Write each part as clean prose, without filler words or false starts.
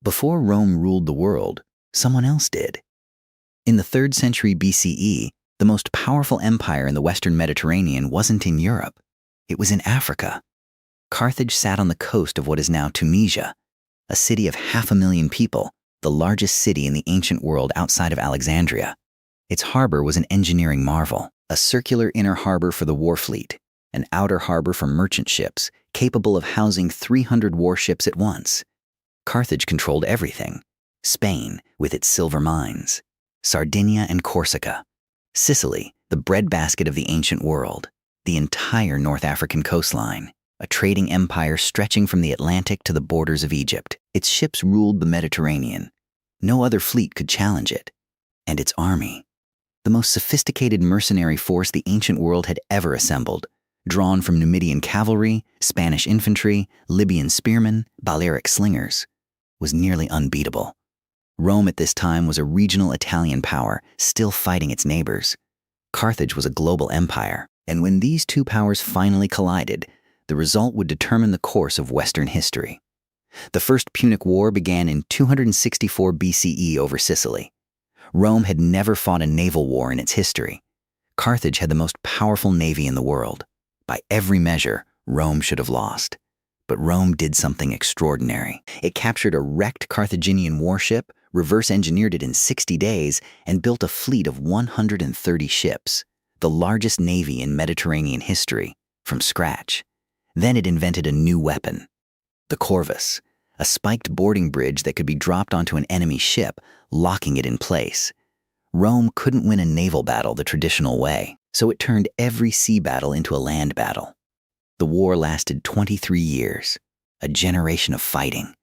Before Rome ruled the world, someone else did. In the 3rd century BCE, the most powerful empire in the Western Mediterranean wasn't in Europe. It was in Africa. Carthage sat on the coast of what is now Tunisia, a city of 500,000 people, the largest city in the ancient world outside of Alexandria. Its harbor was an engineering marvel, a circular inner harbor for the war fleet, an outer harbor for merchant ships, capable of housing 300 warships at once. Carthage controlled everything: Spain, with its silver mines, Sardinia and Corsica, Sicily, the breadbasket of the ancient world, the entire North African coastline, a trading empire stretching from the Atlantic to the borders of Egypt. Its ships ruled the Mediterranean. No other fleet could challenge it. And its army, the most sophisticated mercenary force the ancient world had ever assembled, drawn from Numidian cavalry, Spanish infantry, Libyan spearmen, Balearic slingers, was nearly unbeatable. Rome at this time was a regional Italian power, still fighting its neighbors. Carthage was a global empire, and when these two powers finally collided, the result would determine the course of Western history. The First Punic War began in 264 BCE over Sicily. Rome had never fought a naval war in its history. Carthage had the most powerful navy in the world. By every measure, Rome should have lost. But Rome did something extraordinary. It captured a wrecked Carthaginian warship, reverse-engineered it in 60 days, and built a fleet of 130 ships, the largest navy in Mediterranean history, from scratch. Then it invented a new weapon, the corvus, a spiked boarding bridge that could be dropped onto an enemy ship, locking it in place. Rome couldn't win a naval battle the traditional way, so it turned every sea battle into a land battle. The war lasted 23 years, a generation of fighting,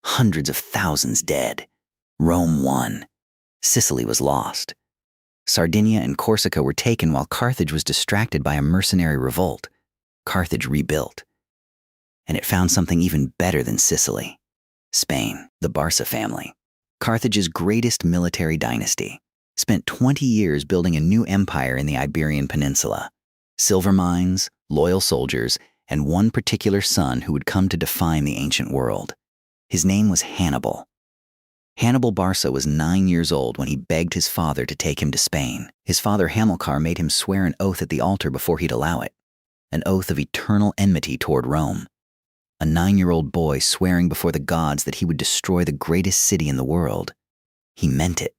hundreds of thousands dead. Rome won. Sicily was lost. Sardinia and Corsica were taken while Carthage was distracted by a mercenary revolt. Carthage rebuilt. And it found something even better than Sicily: Spain, the Barca family. Carthage's greatest military dynasty, spent 20 years building a new empire in the Iberian Peninsula. Silver mines, loyal soldiers, and one particular son who would come to define the ancient world. His name was Hannibal. Hannibal Barca was 9 years old when he begged his father to take him to Spain. His father Hamilcar made him swear an oath at the altar before he'd allow it, an oath of eternal enmity toward Rome. A 9-year-old boy swearing before the gods that he would destroy the greatest city in the world. He meant it.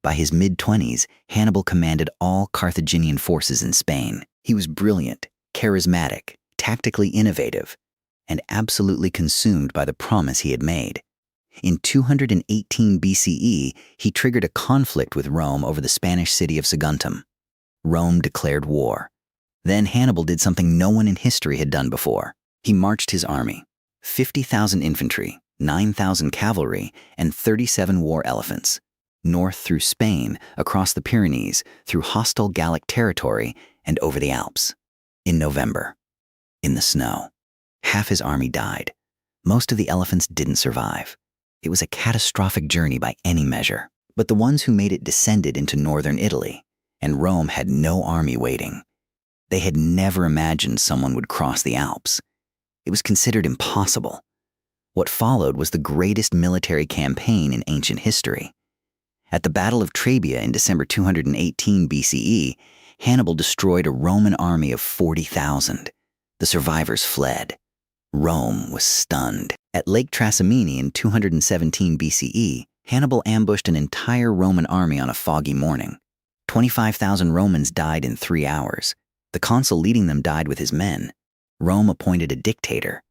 By his mid-20s, Hannibal commanded all Carthaginian forces in Spain. He was brilliant, charismatic, tactically innovative, and absolutely consumed by the promise he had made. In 218 BCE, he triggered a conflict with Rome over the Spanish city of Saguntum. Rome declared war. Then Hannibal did something no one in history had done before. He marched his army, 50,000 infantry, 9,000 cavalry, and 37 war elephants, north through Spain, across the Pyrenees, through hostile Gallic territory, and over the Alps. In November, in the snow, half his army died. Most of the elephants didn't survive. It was a catastrophic journey by any measure. But the ones who made it descended into northern Italy, and Rome had no army waiting. They had never imagined someone would cross the Alps. It was considered impossible. What followed was the greatest military campaign in ancient history. At the Battle of Trebia in December 218 BCE, Hannibal destroyed a Roman army of 40,000. The survivors fled. Rome was stunned. At Lake Trasimene in 217 BCE, Hannibal ambushed an entire Roman army on a foggy morning. 25,000 Romans died in 3 hours. The consul leading them died with his men. Rome appointed a dictator,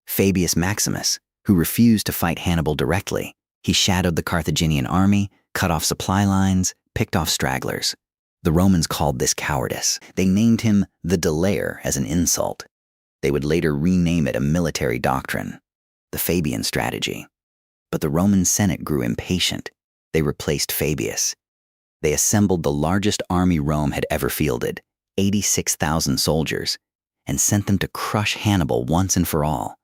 Fabius Maximus, who refused to fight Hannibal directly. He shadowed the Carthaginian army, cut off supply lines, picked off stragglers. The Romans called this cowardice. They named him the Delayer as an insult. They would later rename it a military doctrine, the Fabian strategy. But the Roman Senate grew impatient. They replaced Fabius. They assembled the largest army Rome had ever fielded, 86,000 soldiers, and sent them to crush Hannibal once and for all.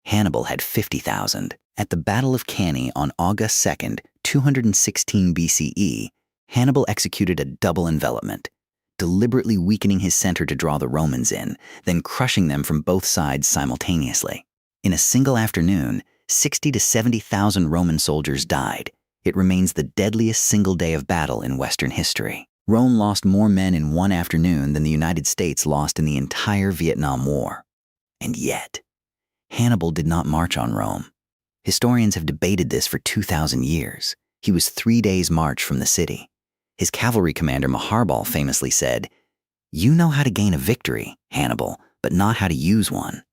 Hannibal had 50,000. At the Battle of Cannae on August 2nd, 216 BCE, Hannibal executed a double envelopment, deliberately weakening his center to draw the Romans in, then crushing them from both sides simultaneously. In a single afternoon, 60 to 70,000 Roman soldiers died. It remains the deadliest single day of battle in Western history. Rome lost more men in one afternoon than the United States lost in the entire Vietnam War. And yet, Hannibal did not march on Rome. Historians have debated this for 2,000 years. He was 3 days' march from the city. His cavalry commander Hannibal famously said, "You know how to gain a victory, Hannibal, but not how to use one."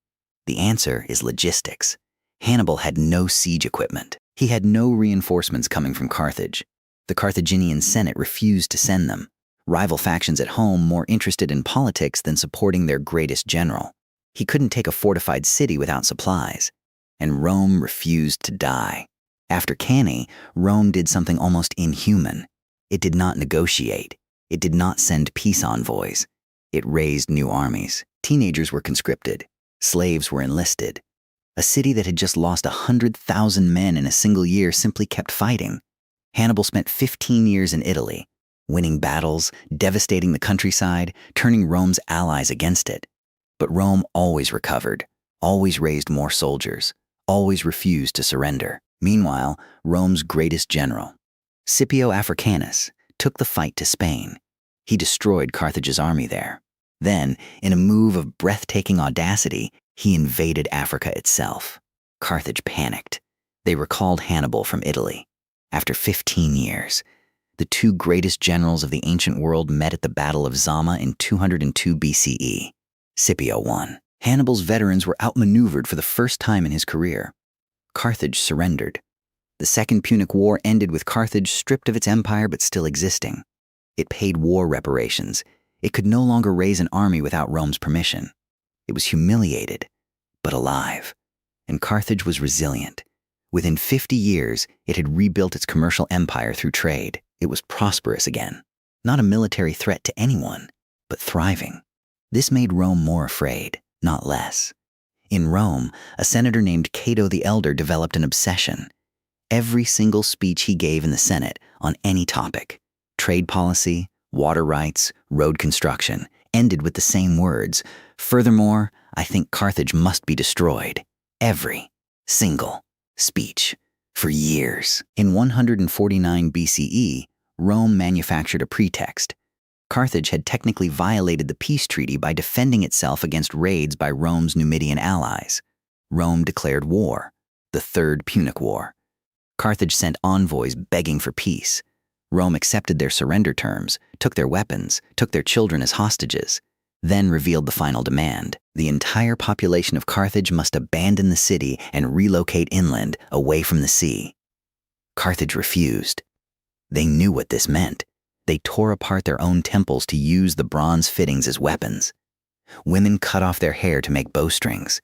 The answer is logistics. Hannibal had no siege equipment. He had no reinforcements coming from Carthage. The Carthaginian Senate refused to send them. Rival factions at home more interested in politics than supporting their greatest general. He couldn't take a fortified city without supplies. And Rome refused to die. After Cannae, Rome did something almost inhuman. It did not negotiate. It did not send peace envoys. It raised new armies. Teenagers were conscripted. Slaves were enlisted. A city that had just lost 100,000 men in a single year simply kept fighting. Hannibal spent 15 years in Italy, winning battles, devastating the countryside, turning Rome's allies against it. But Rome always recovered, always raised more soldiers, always refused to surrender. Meanwhile, Rome's greatest general, Scipio Africanus, took the fight to Spain. He destroyed Carthage's army there. Then, in a move of breathtaking audacity, he invaded Africa itself. Carthage panicked. They recalled Hannibal from Italy. After 15 years, the two greatest generals of the ancient world met at the Battle of Zama in 202 BCE. Scipio won. Hannibal's veterans were outmaneuvered for the first time in his career. Carthage surrendered. The Second Punic War ended with Carthage stripped of its empire but still existing. It paid war reparations. It could no longer raise an army without Rome's permission. It was humiliated, but alive. And Carthage was resilient. Within 50 years, it had rebuilt its commercial empire through trade. It was prosperous again. Not a military threat to anyone, but thriving. This made Rome more afraid, not less. In Rome, a senator named Cato the Elder developed an obsession. Every single speech he gave in the Senate on any topic, trade policy, water rights, road construction, ended with the same words. "Furthermore, I think Carthage must be destroyed." Every single speech. For years. In 149 BCE, Rome manufactured a pretext. Carthage had technically violated the peace treaty by defending itself against raids by Rome's Numidian allies. Rome declared war, the Third Punic War. Carthage sent envoys begging for peace. Rome accepted their surrender terms, took their weapons, took their children as hostages, then revealed the final demand. The entire population of Carthage must abandon the city and relocate inland, away from the sea. Carthage refused. They knew what this meant. They tore apart their own temples to use the bronze fittings as weapons. Women cut off their hair to make bowstrings.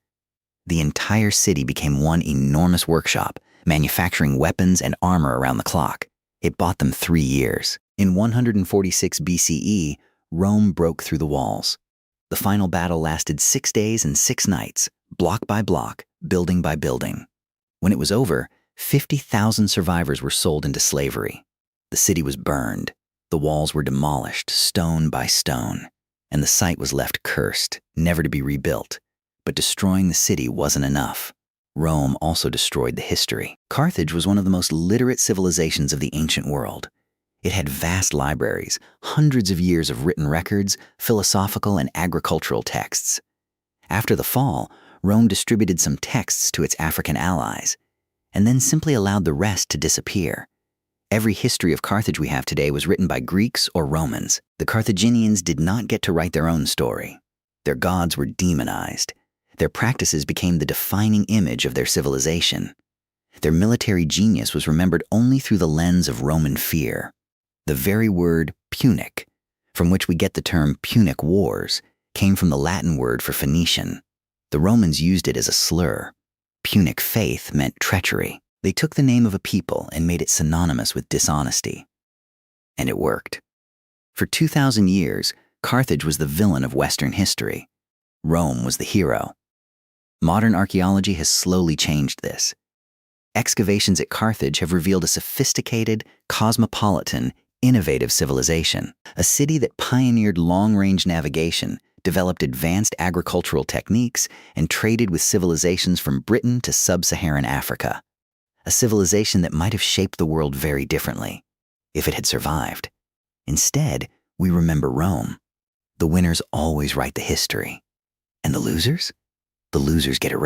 The entire city became one enormous workshop, manufacturing weapons and armor around the clock. It bought them 3 years. In 146 BCE, Rome broke through the walls. The final battle lasted 6 days and 6 nights, block by block, building by building. When it was over, 50,000 survivors were sold into slavery. The city was burned. The walls were demolished, stone by stone, and the site was left cursed, never to be rebuilt. But destroying the city wasn't enough. Rome also destroyed the history. Carthage was one of the most literate civilizations of the ancient world. It had vast libraries, hundreds of years of written records, philosophical and agricultural texts. After the fall, Rome distributed some texts to its African allies, and then simply allowed the rest to disappear. Every history of Carthage we have today was written by Greeks or Romans. The Carthaginians did not get to write their own story. Their gods were demonized. Their practices became the defining image of their civilization. Their military genius was remembered only through the lens of Roman fear. The very word Punic, from which we get the term Punic Wars, came from the Latin word for Phoenician. The Romans used it as a slur. Punic faith meant treachery. They took the name of a people and made it synonymous with dishonesty. And it worked. For 2,000 years, Carthage was the villain of Western history. Rome was the hero. Modern archaeology has slowly changed this. Excavations at Carthage have revealed a sophisticated, cosmopolitan, innovative civilization, a city that pioneered long-range navigation, developed advanced agricultural techniques, and traded with civilizations from Britain to sub-Saharan Africa. A civilization that might have shaped the world very differently, if it had survived. Instead, we remember Rome. The winners always write the history. And the losers? The losers get erased.